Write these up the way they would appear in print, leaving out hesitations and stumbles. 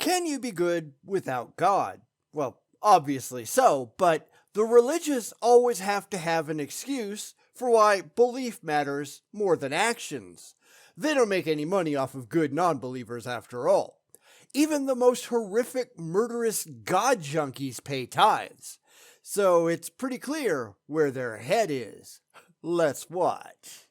Can you be good without God? Well, obviously so, but the religious always have to have an excuse for why belief matters more than actions. They don't make any money off of good non-believers after all. Even the most horrific, murderous God junkies pay tithes. So it's pretty clear where their head is. Let's watch.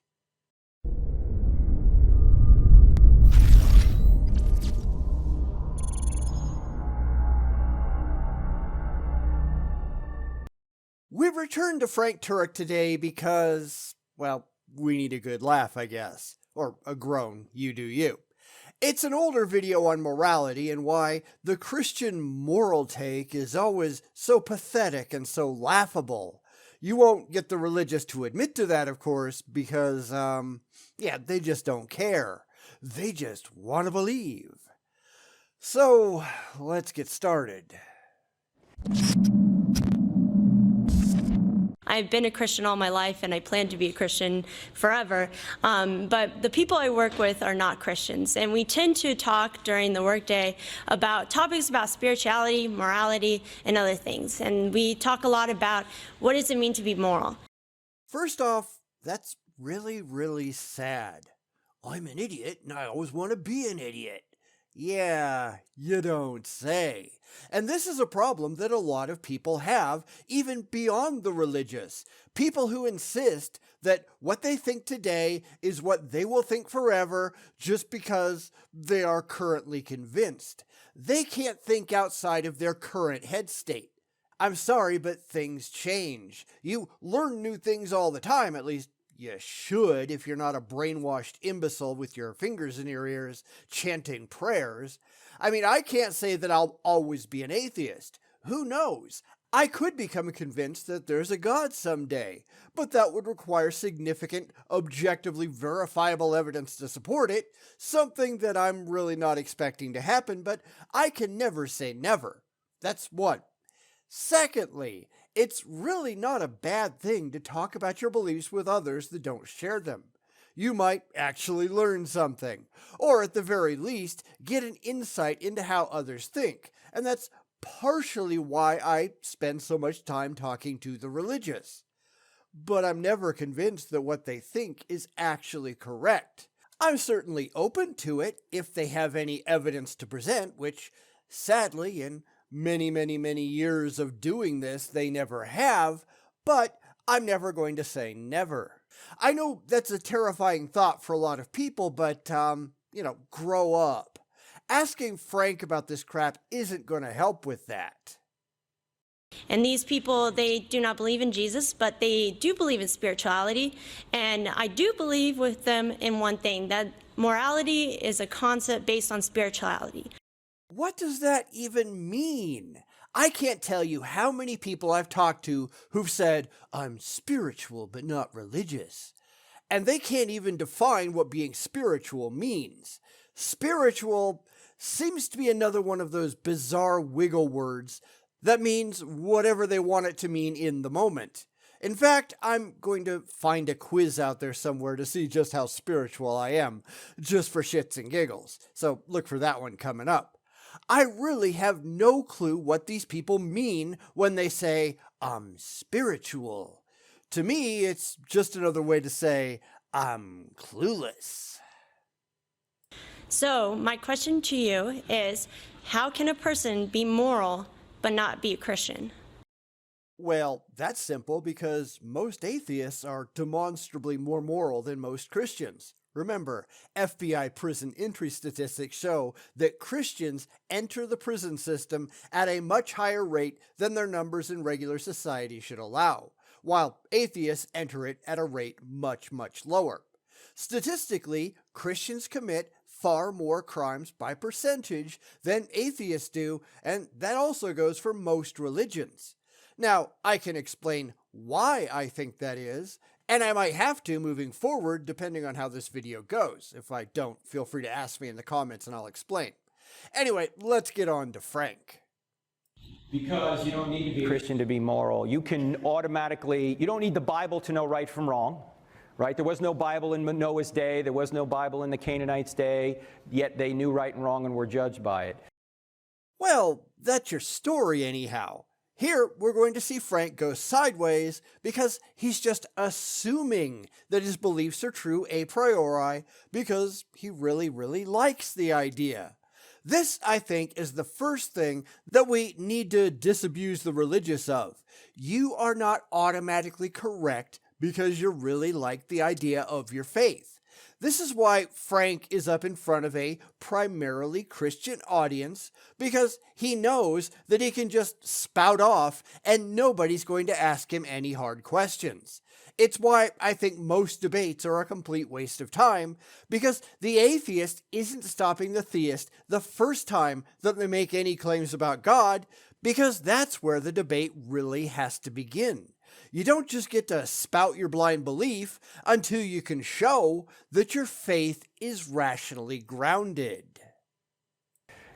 We returned to Frank Turek today because, well, we need a good laugh, I guess. Or a groan, you do you. It's an older video on morality and why the Christian moral take is always so pathetic and so laughable. You won't get the religious to admit to that, of course, because, they just don't care. They just want to believe. So, let's get started. I've been a Christian all my life, and I plan to be a Christian forever. But the people I work with are not Christians, and we tend to talk during the workday about topics about spirituality, morality, and other things. And we talk a lot about what does it mean to be moral. First off, that's really, really sad. I'm an idiot, and I always want to be an idiot. Yeah, you don't say. And this is a problem that a lot of people have, even beyond the religious. People who insist that what they think today is what they will think forever just because they are currently convinced. They can't think outside of their current head state. I'm sorry, but things change. You learn new things all the time, at least you should if you're not a brainwashed imbecile with your fingers in your ears chanting prayers. I mean, I can't say that I'll always be an atheist. Who knows? I could become convinced that there's a God someday, but that would require significant, objectively verifiable evidence to support it, something that I'm really not expecting to happen, but I can never say never. That's one. Secondly, it's really not a bad thing to talk about your beliefs with others that don't share them. You might actually learn something, or at the very least, get an insight into how others think, and that's partially why I spend so much time talking to the religious. But I'm never convinced that what they think is actually correct. I'm certainly open to it if they have any evidence to present, which, sadly, in many years of doing this, they never have, but I'm never going to say never. I know that's a terrifying thought for a lot of people, but, grow up. Asking Frank about this crap isn't going to help with that. And these people, they do not believe in Jesus, but they do believe in spirituality. And I do believe with them in one thing, that morality is a concept based on spirituality. What does that even mean? I can't tell you how many people I've talked to who've said, I'm spiritual but not religious. And they can't even define what being spiritual means. Spiritual seems to be another one of those bizarre wiggle words that means whatever they want it to mean in the moment. In fact, I'm going to find a quiz out there somewhere to see just how spiritual I am, just for shits and giggles. So look for that one coming up. I really have no clue what these people mean when they say, I'm spiritual. To me, it's just another way to say, I'm clueless. So my question to you is, how can a person be moral but not be a Christian? Well, that's simple because most atheists are demonstrably more moral than most Christians. Remember, FBI prison entry statistics show that Christians enter the prison system at a much higher rate than their numbers in regular society should allow, while atheists enter it at a rate much lower. Statistically, Christians commit far more crimes by percentage than atheists do, and that also goes for most religions. Now, I can explain why I think that is, and I might have to moving forward depending on how this video goes. If I don't, feel free to ask me in the comments and I'll explain. Anyway, let's get on to Frank. Because you don't need to be a Christian to be moral. You can automatically, you don't need the Bible to know right from wrong, right? There was no Bible in Noah's day. There was no Bible in the Canaanites' day, yet they knew right and wrong and were judged by it. Well, that's your story anyhow. Here, we're going to see Frank go sideways because he's just assuming that his beliefs are true a priori because he really likes the idea. This, I think, is the first thing that we need to disabuse the religious of. You are not automatically correct because you really like the idea of your faith. This is why Frank is up in front of a primarily Christian audience, because he knows that he can just spout off and nobody's going to ask him any hard questions. It's why I think most debates are a complete waste of time, because the atheist isn't stopping the theist the first time that they make any claims about God, because that's where the debate really has to begin. You don't just get to spout your blind belief until you can show that your faith is rationally grounded.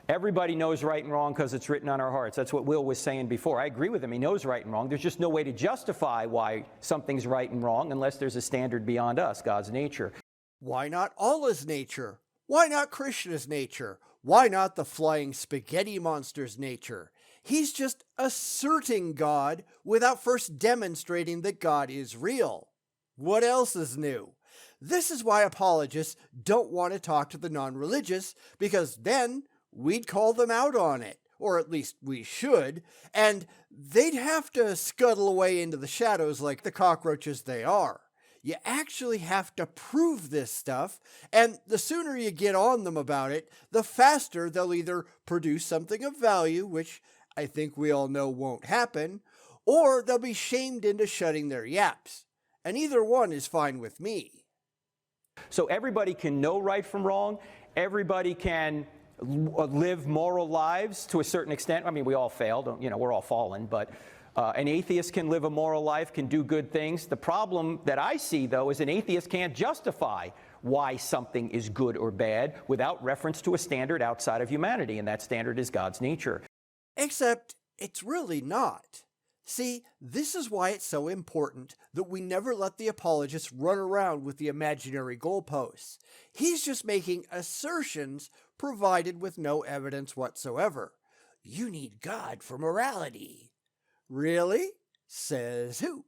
Everybody knows right and wrong because it's written on our hearts. That's what Will was saying before. I agree with him. He knows right and wrong. There's just no way to justify why something's right and wrong unless there's a standard beyond us, God's nature. Why not Allah's nature? Why not Krishna's nature? Why not the flying spaghetti monster's nature? He's just asserting God without first demonstrating that God is real. What else is new? This is why apologists don't want to talk to the non-religious, because then we'd call them out on it, or at least we should, and they'd have to scuttle away into the shadows like the cockroaches they are. You actually have to prove this stuff, and the sooner you get on them about it, the faster they'll either produce something of value, which I think we all know won't happen, or they'll be shamed into shutting their yaps. And either one is fine with me. So everybody can know right from wrong. Everybody can live moral lives to a certain extent. I mean, we all fail. We're all fallen, but an atheist can live a moral life, can do good things. The problem that I see, though, is an atheist can't justify why something is good or bad without reference to a standard outside of humanity, and that standard is God's nature. Except it's really not. See, this is why it's so important that we never let the apologist run around with the imaginary goalposts. He's just making assertions provided with no evidence whatsoever. You need God for morality. Really? Says who?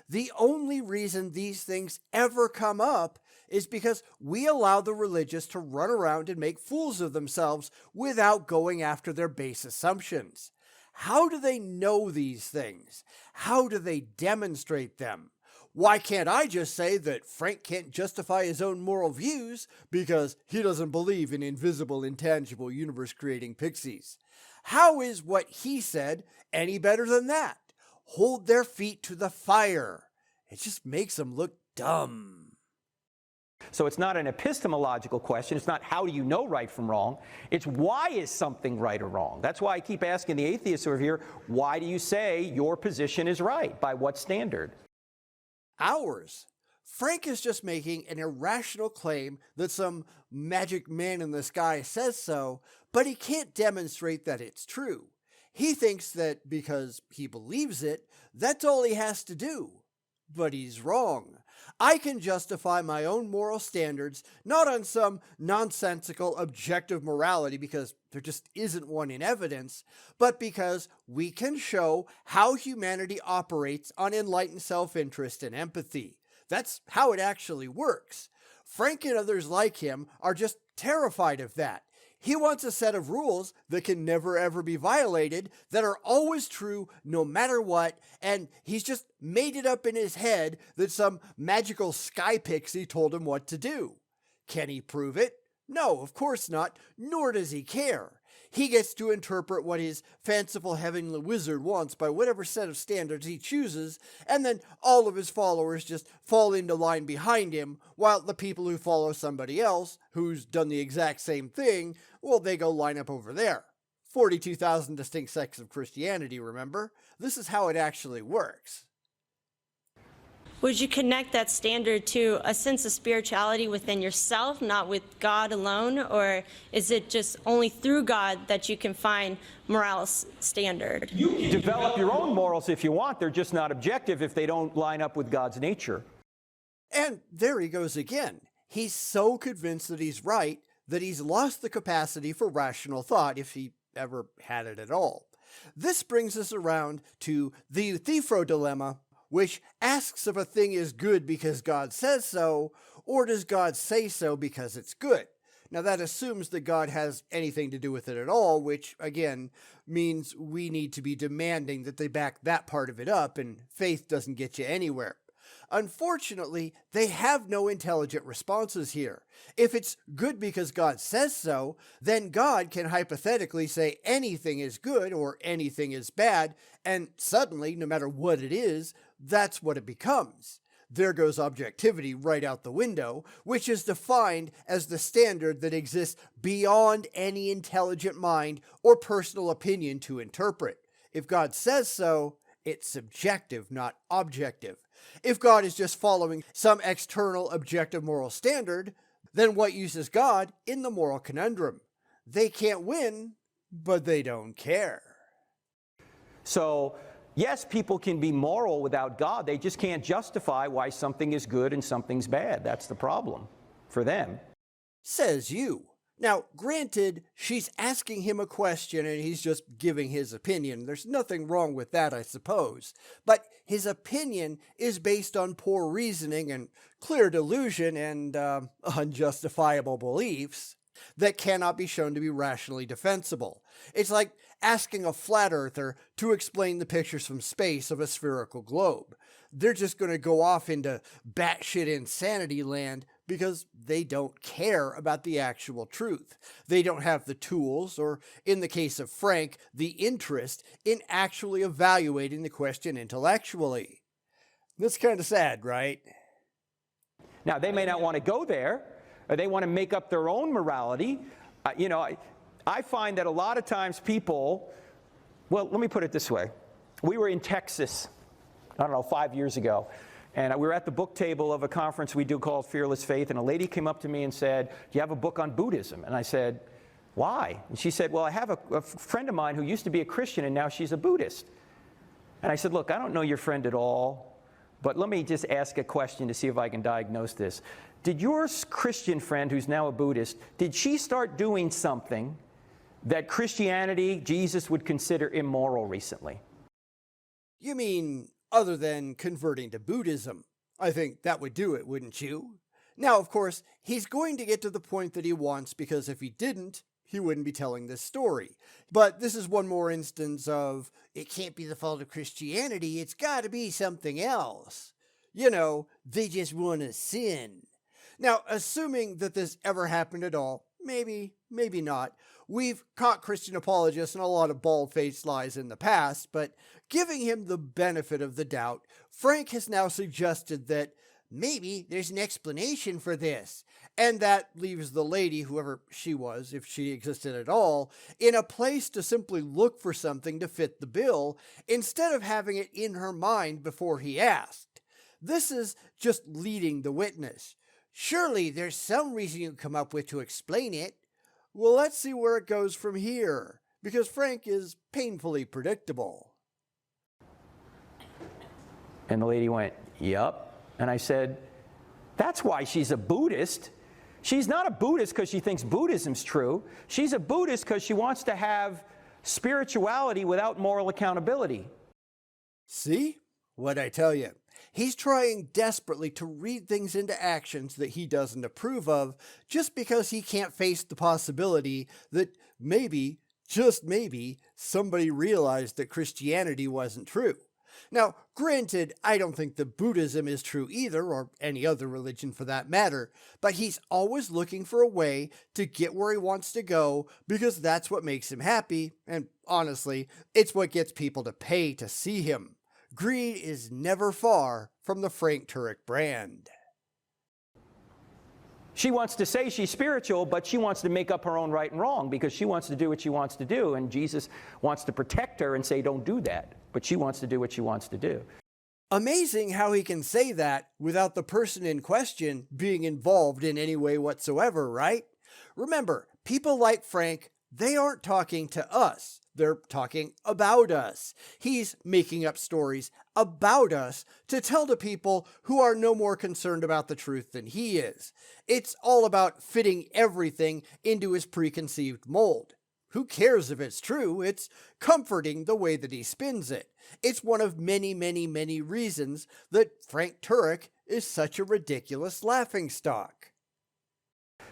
The only reason these things ever come up is because we allow the religious to run around and make fools of themselves without going after their base assumptions. How do they know these things? How do they demonstrate them? Why can't I just say that Frank can't justify his own moral views because he doesn't believe in invisible, intangible, universe-creating pixies? How is what he said any better than that? Hold their feet to the fire. It just makes them look dumb. So it's not an epistemological question. It's not how do you know right from wrong. It's why is something right or wrong. That's why I keep asking the atheists who are here, why do you say your position is right? By what standard? Ours. Frank is just making an irrational claim that some magic man in the sky says so, but he can't demonstrate that it's true. He thinks that because he believes it, that's all he has to do. But he's wrong. I can justify my own moral standards not on some nonsensical objective morality because there just isn't one in evidence, but because we can show how humanity operates on enlightened self-interest and empathy. That's how it actually works. Frank and others like him are just terrified of that. He wants a set of rules that can never ever be violated, that are always true no matter what, and he's just made it up in his head that some magical sky pixie told him what to do. Can he prove it? No, of course not, nor does he care. He gets to interpret what his fanciful heavenly wizard wants by whatever set of standards he chooses, and then all of his followers just fall into line behind him, while the people who follow somebody else, who's done the exact same thing, well, they go line up over there. 42,000 distinct sects of Christianity, remember? This is how it actually works. Would you connect that standard to a sense of spirituality within yourself, not with God alone? Or is it just only through God that you can find moral standard? You can develop your own morals if you want. They're just not objective if they don't line up with God's nature. And there he goes again. He's so convinced that he's right that he's lost the capacity for rational thought, if he ever had it at all. This brings us around to the Euthyphro dilemma, which asks if a thing is good because God says so, or does God say so because it's good? Now, that assumes that God has anything to do with it at all, which, again, means we need to be demanding that they back that part of it up, and faith doesn't get you anywhere. Unfortunately, they have no intelligent responses here. If it's good because God says so, then God can hypothetically say anything is good or anything is bad, and suddenly, no matter what it is, that's what it becomes. There goes objectivity right out the window, which is defined as the standard that exists beyond any intelligent mind or personal opinion to interpret. If God says so, it's subjective, not objective. If God is just following some external objective moral standard, then what use is God in the moral conundrum? They can't win, but they don't care. So, yes, people can be moral without God. They just can't justify why something is good and something's bad. That's the problem for them. Says you. Now, granted, she's asking him a question and he's just giving his opinion. There's nothing wrong with that, I suppose. But his opinion is based on poor reasoning and clear delusion and unjustifiable beliefs that cannot be shown to be rationally defensible. It's like asking a flat earther to explain the pictures from space of a spherical globe. They're just going to go off into batshit insanity land because they don't care about the actual truth. They don't have the tools, or in the case of Frank, the interest in actually evaluating the question intellectually. That's kind of sad, right? Now, they may not want to go there, or they want to make up their own morality. I find that a lot of times people, well, let me put it this way. We were in Texas, 5 years ago, and we were at the book table of a conference we do called Fearless Faith, and a lady came up to me and said, "Do you have a book on Buddhism?" And I said, "Why?" And she said, "Well, I have a friend of mine who used to be a Christian, and now she's a Buddhist." And I said, "Look, I don't know your friend at all, but let me just ask a question to see if I can diagnose this. Did your Christian friend, who's now a Buddhist, did she start doing something that Christianity, Jesus, would consider immoral recently?" You mean other than converting to Buddhism? I think that would do it, wouldn't you? Now, of course, he's going to get to the point that he wants, because if he didn't, he wouldn't be telling this story. But this is one more instance of, it can't be the fault of Christianity, it's got to be something else. They just want to sin. Now, assuming that this ever happened at all, maybe not. We've caught Christian apologists in a lot of bald-faced lies in the past, but giving him the benefit of the doubt, Frank has now suggested that maybe there's an explanation for this, and that leaves the lady, whoever she was, if she existed at all, in a place to simply look for something to fit the bill, instead of having it in her mind before he asked. This is just leading the witness. Surely there's some reason you can come up with to explain it. Well, let's see where it goes from here, because Frank is painfully predictable. And the lady went, "Yup." And I said, "That's why she's a Buddhist. She's not a Buddhist because she thinks Buddhism's true. She's a Buddhist because she wants to have spirituality without moral accountability." See? What'd I tell you? He's trying desperately to read things into actions that he doesn't approve of, just because he can't face the possibility that maybe, just maybe, somebody realized that Christianity wasn't true. Now, granted, I don't think that Buddhism is true either, or any other religion for that matter, but he's always looking for a way to get where he wants to go, because that's what makes him happy, and honestly, it's what gets people to pay to see him. Greed is never far from the Frank Turek brand. She wants to say she's spiritual, but she wants to make up her own right and wrong, because she wants to do what she wants to do, and Jesus wants to protect her and say, "Don't do that." But she wants to do what she wants to do. Amazing how he can say that without the person in question being involved in any way whatsoever, right? Remember, people like Frank, they aren't talking to us. They're talking about us. He's making up stories about us to tell to people who are no more concerned about the truth than he is. It's all about fitting everything into his preconceived mold. Who cares if it's true? It's comforting the way that he spins it. It's one of many, many, many reasons that Frank Turek is such a ridiculous laughingstock.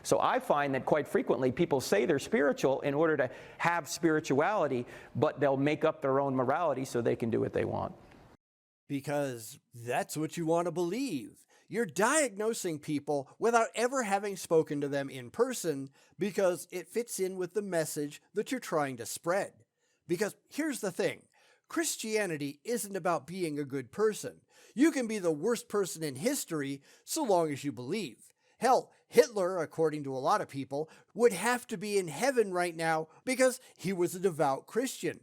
So I find that quite frequently people say they're spiritual in order to have spirituality, but they'll make up their own morality so they can do what they want. Because that's what you want to believe. You're diagnosing people without ever having spoken to them in person because it fits in with the message that you're trying to spread. Because here's the thing, Christianity isn't about being a good person. You can be the worst person in history so long as you believe. Hell, Hitler, according to a lot of people, would have to be in heaven right now because he was a devout Christian.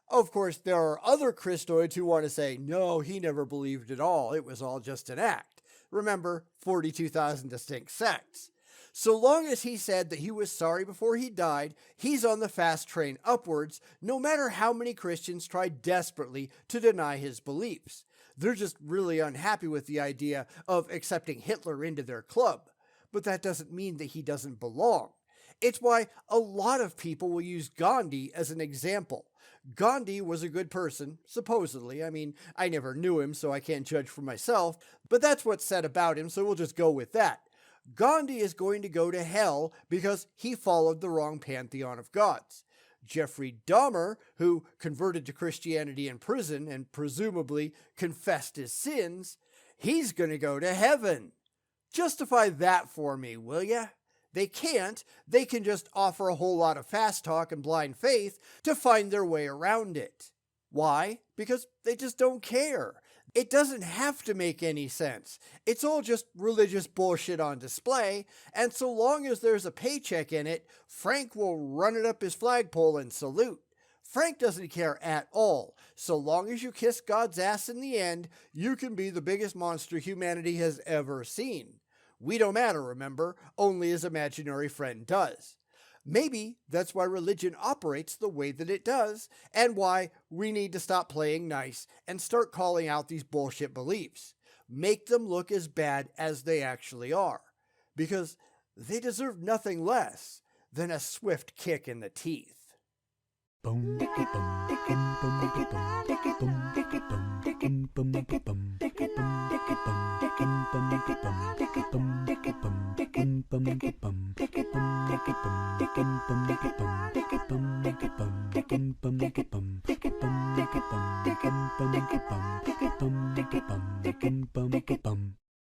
Of course, there are other Christoids who want to say, no, he never believed at all. It was all just an act. Remember, 42,000 distinct sects. So long as he said that he was sorry before he died, he's on the fast train upwards, no matter how many Christians try desperately to deny his beliefs. They're just really unhappy with the idea of accepting Hitler into their club. But that doesn't mean that he doesn't belong. It's why a lot of people will use Gandhi as an example. Gandhi was a good person, supposedly. I mean, I never knew him, so I can't judge for myself, but that's what's said about him, so we'll just go with that. Gandhi is going to go to hell because he followed the wrong pantheon of gods. Jeffrey Dahmer, who converted to Christianity in prison and presumably confessed his sins, he's going to go to heaven. Justify that for me, will ya? They can't. They can just offer a whole lot of fast talk and blind faith to find their way around it. Why? Because they just don't care. It doesn't have to make any sense. It's all just religious bullshit on display, and so long as there's a paycheck in it, Frank will run it up his flagpole and salute. Frank doesn't care at all. So long as you kiss God's ass in the end, you can be the biggest monster humanity has ever seen. We don't matter, remember, only his imaginary friend does. Maybe that's why religion operates the way that it does, and why we need to stop playing nice and start calling out these bullshit beliefs. Make them look as bad as they actually are, because they deserve nothing less than a swift kick in the teeth.